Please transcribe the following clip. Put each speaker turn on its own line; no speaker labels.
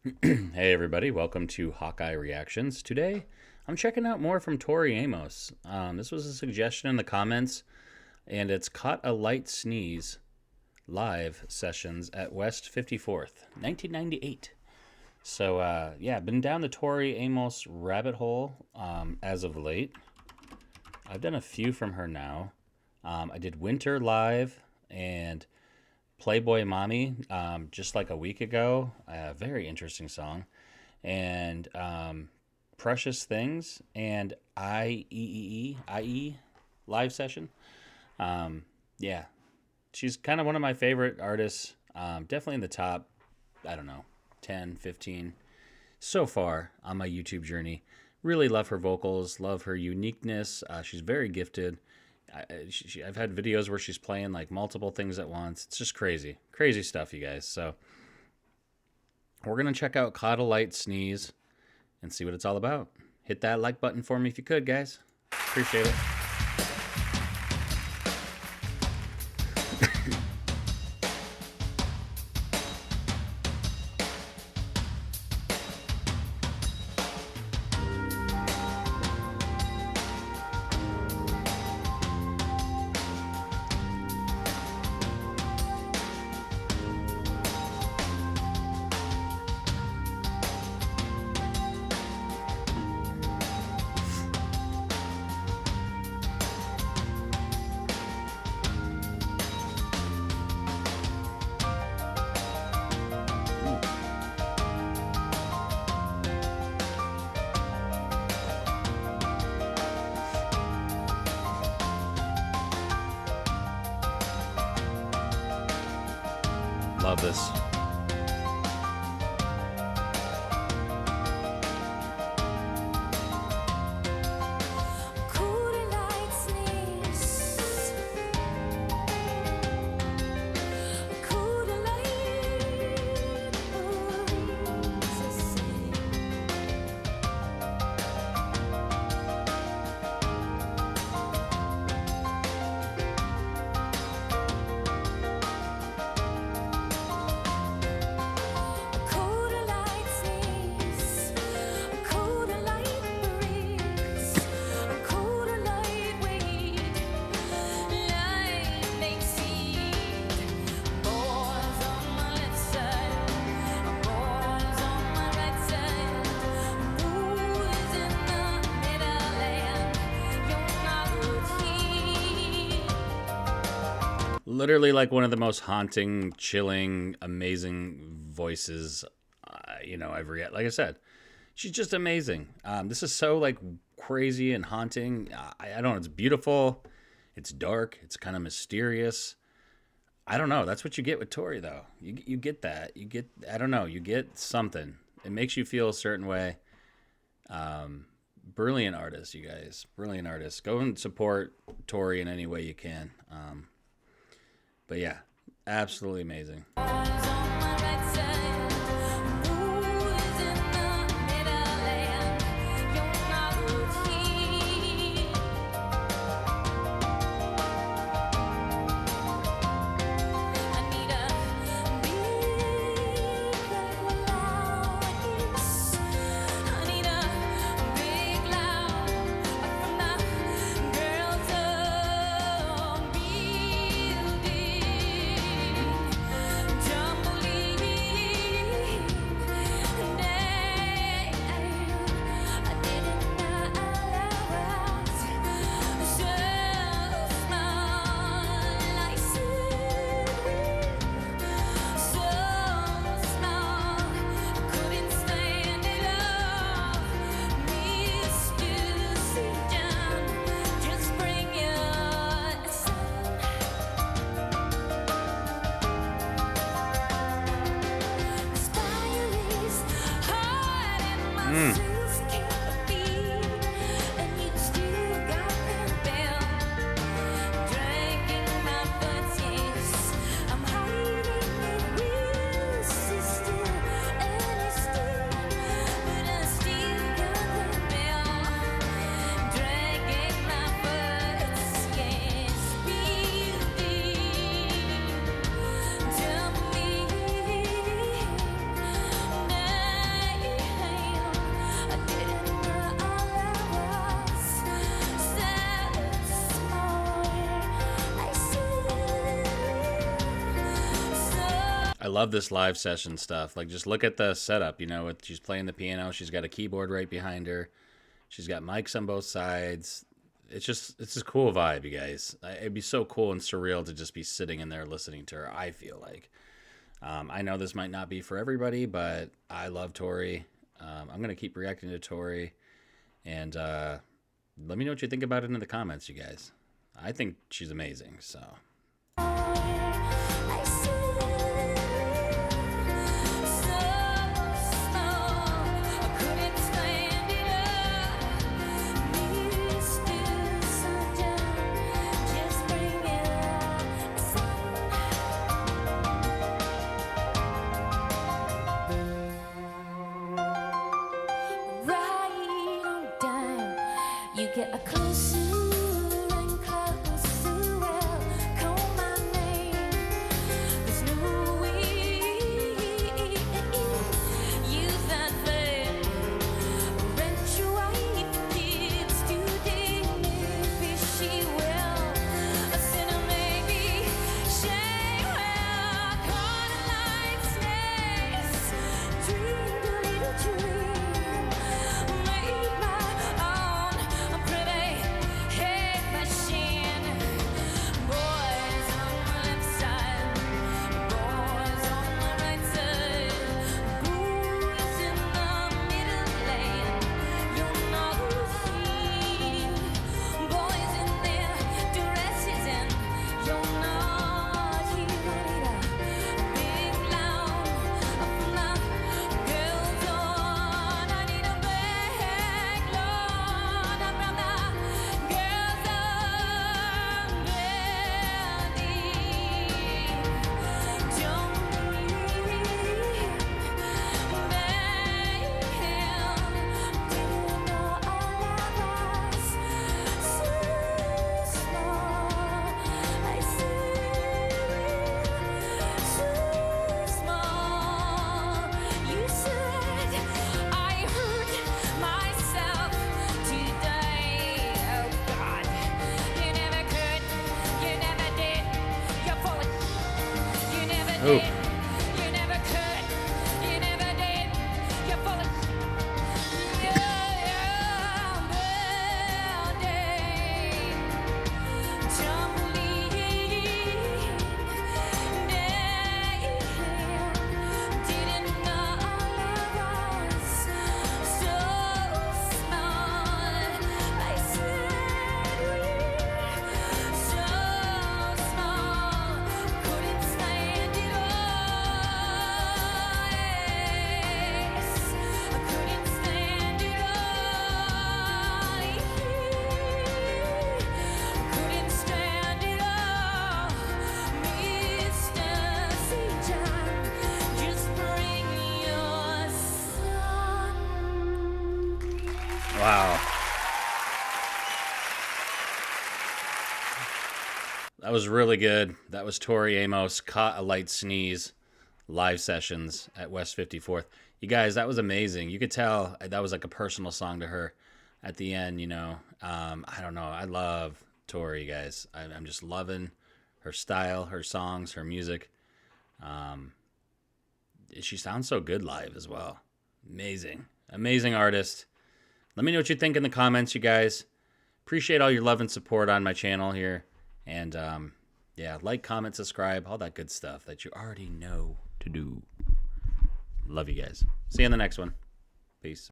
Hey everybody, welcome to Hawkeye Reactions. Today, I'm checking out more from Tori Amos. This was a suggestion in the comments, and it's Caught a Light Sneeze live sessions at West 54th, 1998. So, yeah, been down the Tori Amos rabbit hole as of late. I've done a few from her now. I did Winter Live and Playboy Mommy just like a week ago. A very interesting song. And Precious Things and IE live session. Yeah, she's kind of one of my favorite artists. Definitely in the top, I don't know, 10, 15 so far on my YouTube journey. Really love her vocals, love her uniqueness. She's very gifted. I've had videos where she's playing like multiple things at once. It's just crazy. Crazy stuff, you guys. So we're going to check out Caught a Light Sneeze and see what it's all about. Hit that like button for me if you could, guys. Appreciate it. Love this. Literally like one of the most haunting, chilling, amazing voices, I've read. Like I said, she's just amazing. This is so like crazy and haunting. I don't know. It's beautiful. It's dark. It's kind of mysterious. I don't know. That's what you get with Tori, though. You get that. I don't know. You get something. It makes you feel a certain way. Brilliant artist, you guys. Brilliant artist. Go and support Tori in any way you can. But yeah, absolutely amazing. love this live session stuff. Like, just look at the setup. You know, she's playing the piano. She's got a keyboard right behind her. She's got mics on both sides. It's a cool vibe, you guys. It'd be so cool and surreal to just be sitting in there listening to her. I feel like. I know this might not be for everybody, but I love Tori. I'm gonna keep reacting to Tori, and let me know what you think about it in the comments, you guys. I think she's amazing. So.
You get a closer and closer, well, call my name. There's no way you that fair. Rent your wife, kids today, maybe she will. A sinner maybe she will. Caught a life's nest, dreamed a little dream, made my own. Pretty hate machine. Boys on the left side, boys on the right side, boys in the middle lane. You're not seen. Boys in their dresses and you're not here. Big loud fluff girls on. I need a bag load of brother girls on ready. Don't leave mayhem. Didn't know all of us so small. I said so small. You said I hurt myself today. Oh God, you never could, you never did. You're full of, you never
Oh.
did, you never could, you never did. You're full of, yeah, day. Don't leave mayhem. Didn't know all of us so small. I said we're so small, couldn't stand it all. Yes, I couldn't stand it all. Couldn't stand it all. Mr. St. John, just bring your son.
Wow. That was really good. That was Tori Amos, Caught a Light Sneeze, live sessions at West 54th. You guys, that was amazing. You could tell that was like a personal song to her at the end, you know. I don't know. I love Tori, you guys. I'm just loving her style, her songs, her music. She sounds so good live as well. Amazing. Amazing artist. Let me know what you think in the comments, you guys. Appreciate all your love and support on my channel here. And yeah, like, comment, subscribe, all that good stuff that you already know to do. Love you guys. See you in the next one. Peace.